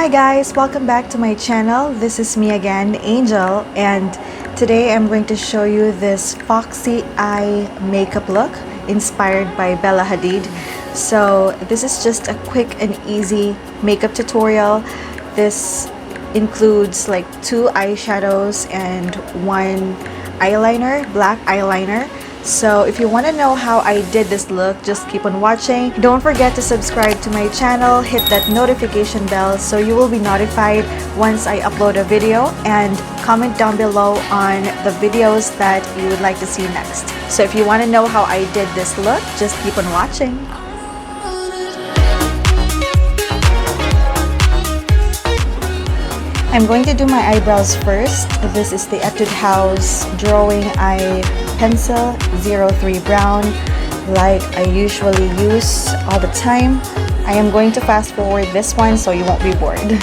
Hi guys, welcome back to my channel. This is me again, Angel, and today I'm going to show you this FOXY eye makeup look inspired by Bella Hadid. So this is just a quick and easy makeup tutorial. This includes like 2 eyeshadows and 1 eyeliner, black eyeliner. So if you want to know how I did this look, just keep on watching. Don't forget to subscribe to my channel, hit that notification bell so you will be notified once I upload a video, and comment down below on the videos that you would like to see next. So if you want to know how I did this look, just keep on watching. I'm going to do my eyebrows first. This is the Etude House Drawing Eye Pencil 03 Brown, like I usually use all the time. I am going to fast forward this one so you won't be bored.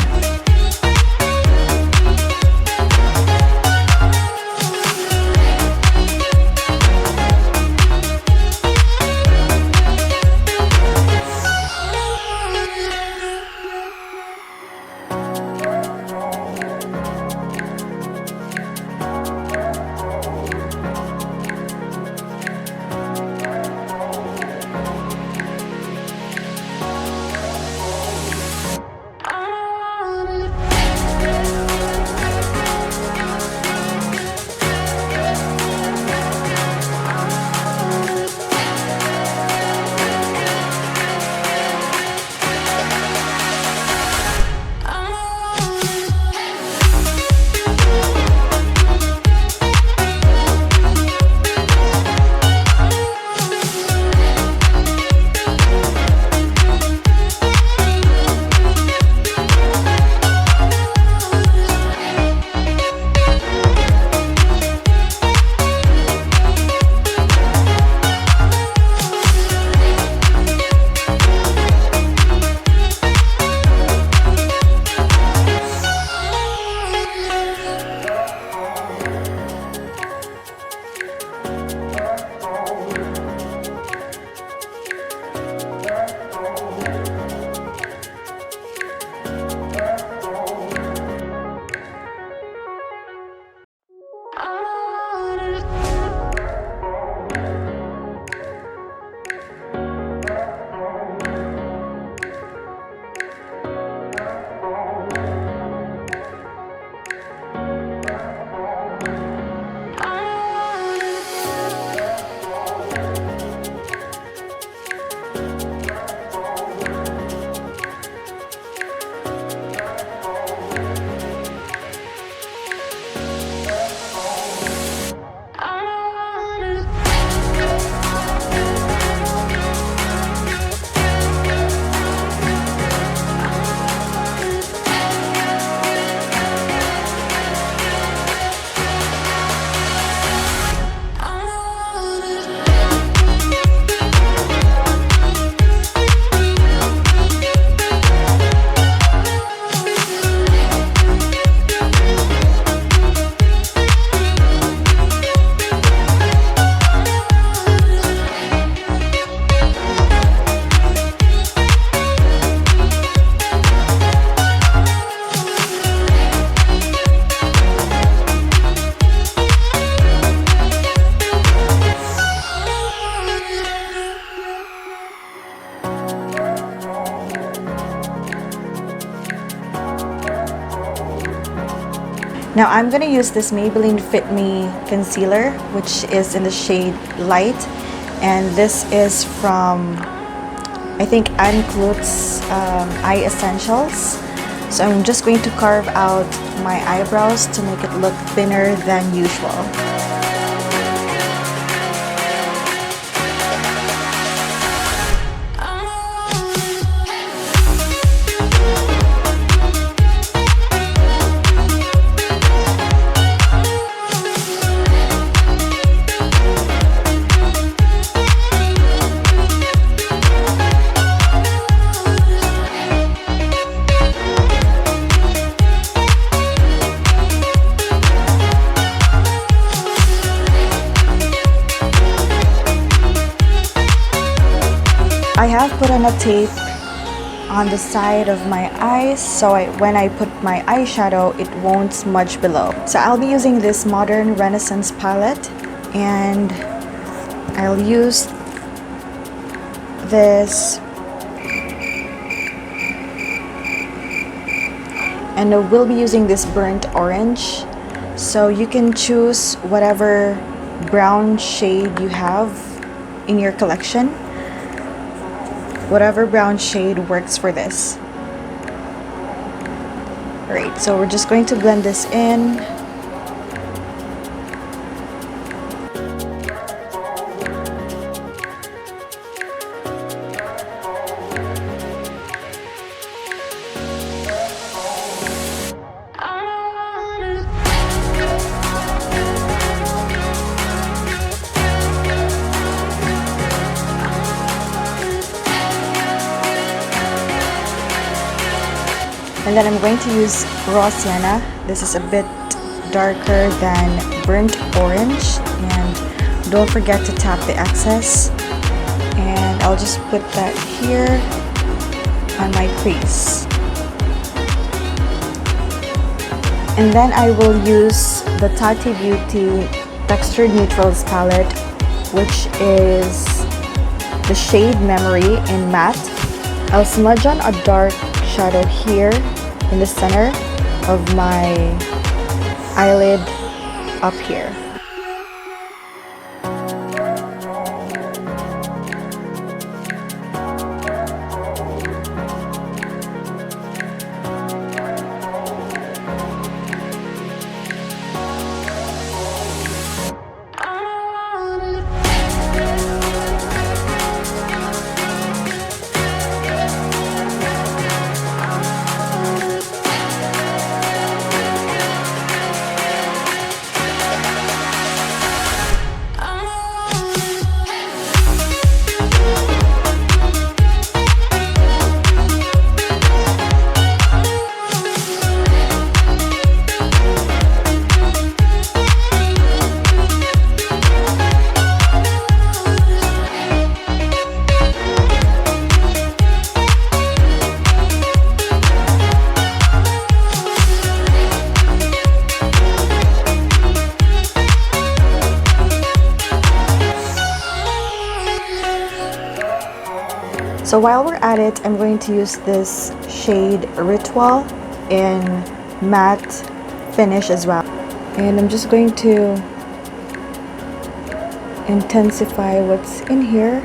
Now I'm going to use this Maybelline Fit Me concealer, which is in the shade Light, and this is from, I think, Anne Klut's Eye Essentials. So I'm just going to carve out my eyebrows to make it look thinner than usual. I have put on a tape on the side of my eyes, so when I put my eyeshadow, it won't smudge below. So I'll be using this Modern Renaissance palette, and I'll use this, and we'll be using this burnt orange. So you can choose whatever brown shade you have in your collection. Whatever brown shade works for this. Alright, so we're just going to blend this in. And then I'm going to use raw sienna. This is a bit darker than burnt orange, and don't forget to tap the excess. And I'll just put that here on my crease. And then I will use the Tati Beauty Textured Neutrals palette, which is the shade Memory in matte. I'll smudge on a dark shadow here in the center of my eyelid up here. So while we're at it, I'm going to use this shade Ritual in matte finish as well. And I'm just going to intensify what's in here.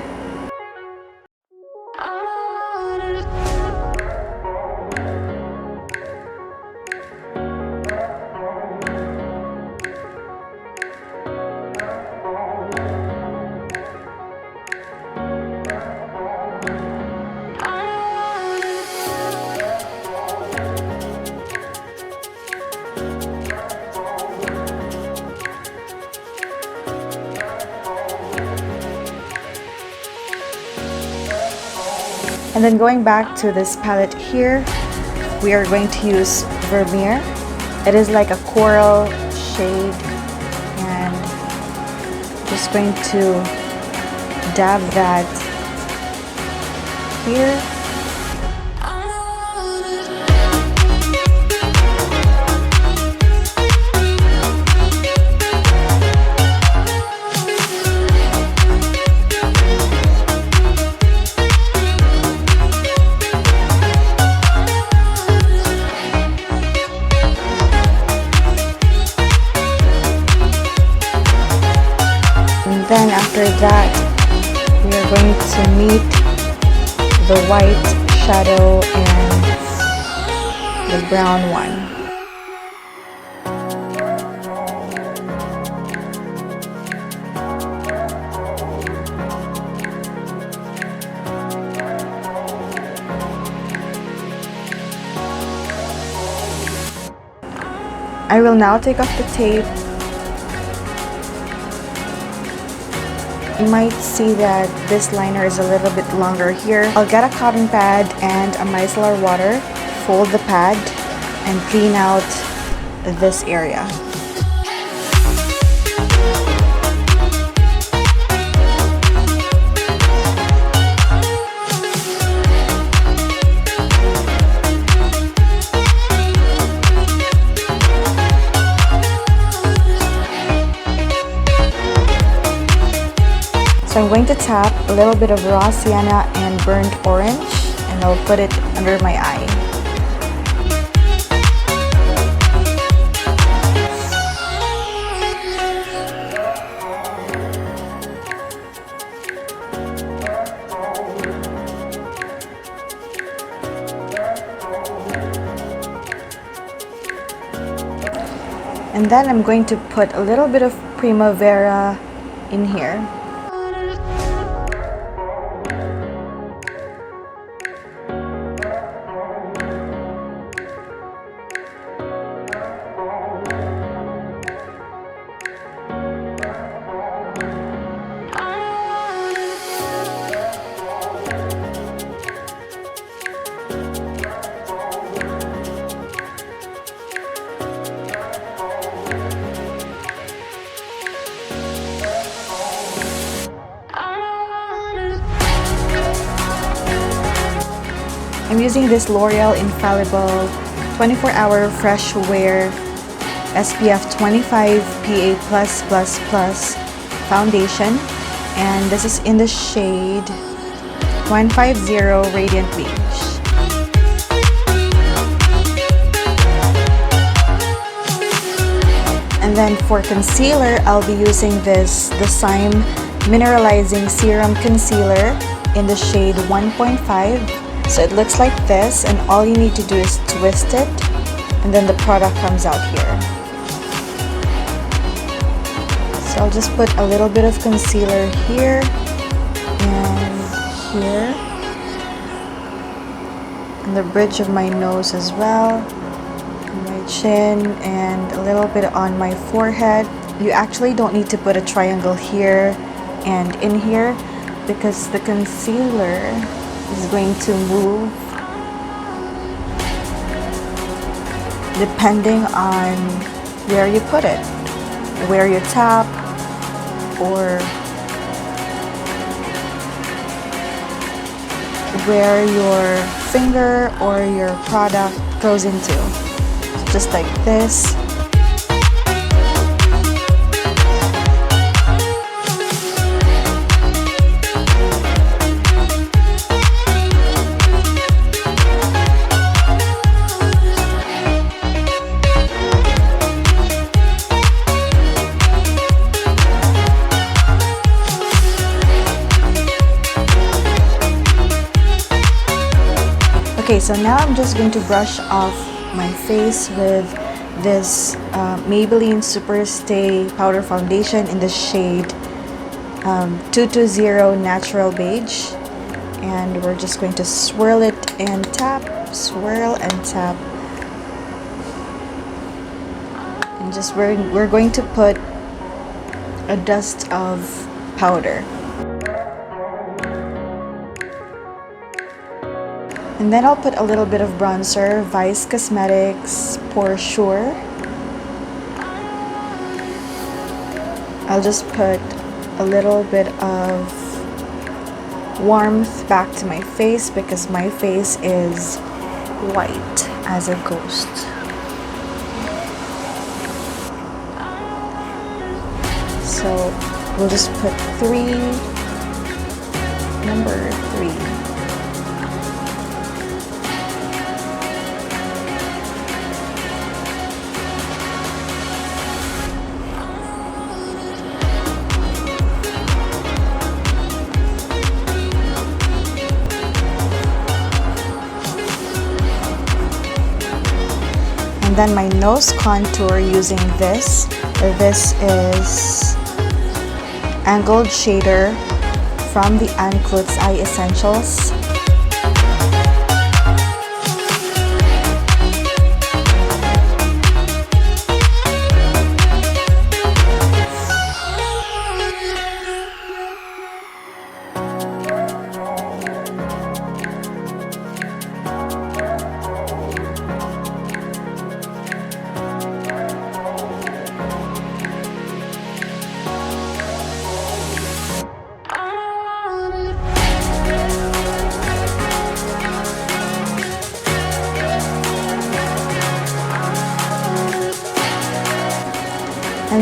And then going back to this palette here, we are going to use Vermeer. It is like a coral shade, and just going to dab that here. Then after that, we are going to meet the white shadow and the brown one. I will now take off the tape. You might see that this liner is a little bit longer here. I'll get a cotton pad and a micellar water, fold the pad, and clean out this area. So I'm going to tap a little bit of raw sienna and burnt orange, and I'll put it under my eye. And then I'm going to put a little bit of Primavera in here. I'm using this L'Oreal Infallible 24-hour Fresh Wear SPF 25 PA+++ foundation, and this is in the shade 150 Radiant Beige. And then for concealer, I'll be using this the Sime Mineralizing Serum Concealer in the shade 1.5. So it looks like this, and all you need to do is twist it, and then the product comes out here. So I'll just put a little bit of concealer here and here, and the bridge of my nose as well, and my chin, and a little bit on my forehead. You actually don't need to put a triangle here and in here, because the concealer is going to move depending on where you put it, where you tap, or where your finger or your product goes into. Just like this. Okay, so now I'm just going to brush off my face with this Maybelline Superstay Powder Foundation in the shade 220 Natural Beige. And we're just going to swirl it and tap, swirl and tap. And just we're going to put a dust of powder. And then I'll put a little bit of bronzer, Vice Cosmetics Pore Sure. I'll just put a little bit of warmth back to my face because my face is white as a ghost. So we'll just put number 3. And then my nose contour using this. This is Angled Shader from the Anklutz Eye Essentials.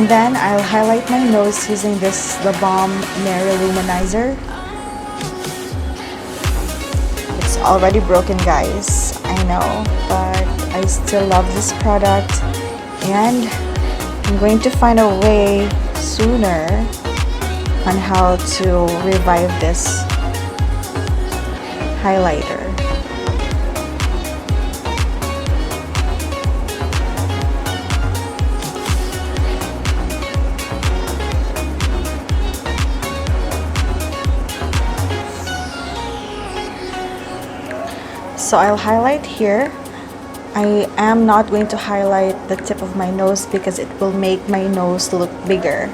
And then I'll highlight my nose using the Balm Mary Luminizer. It's already broken, guys, I know, but I still love this product, and I'm going to find a way sooner on how to revive this highlighter. So I'll highlight here. I am not going to highlight the tip of my nose because it will make my nose look bigger.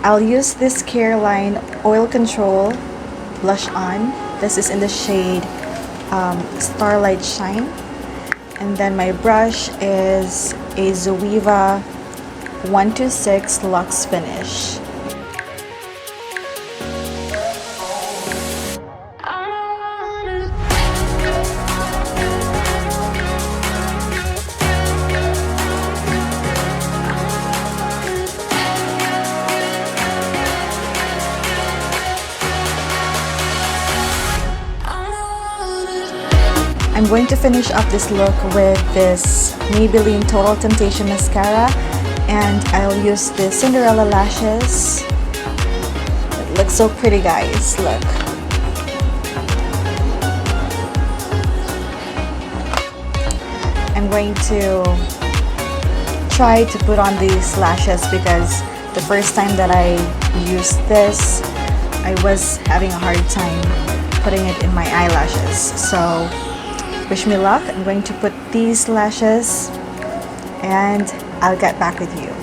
I'll use this Careline Oil Control Blush On. This is in the shade Starlight Shine. And then my brush is a Zoeva 126 Luxe Finish. I'm going to finish up this look with this Maybelline Total Temptation Mascara, and I'll use the Cinderella lashes. It looks so pretty, guys, look. I'm going to try to put on these lashes because the first time that I used this, I was having a hard time putting it in my eyelashes. So wish me luck. I'm going to put these lashes and I'll get back with you.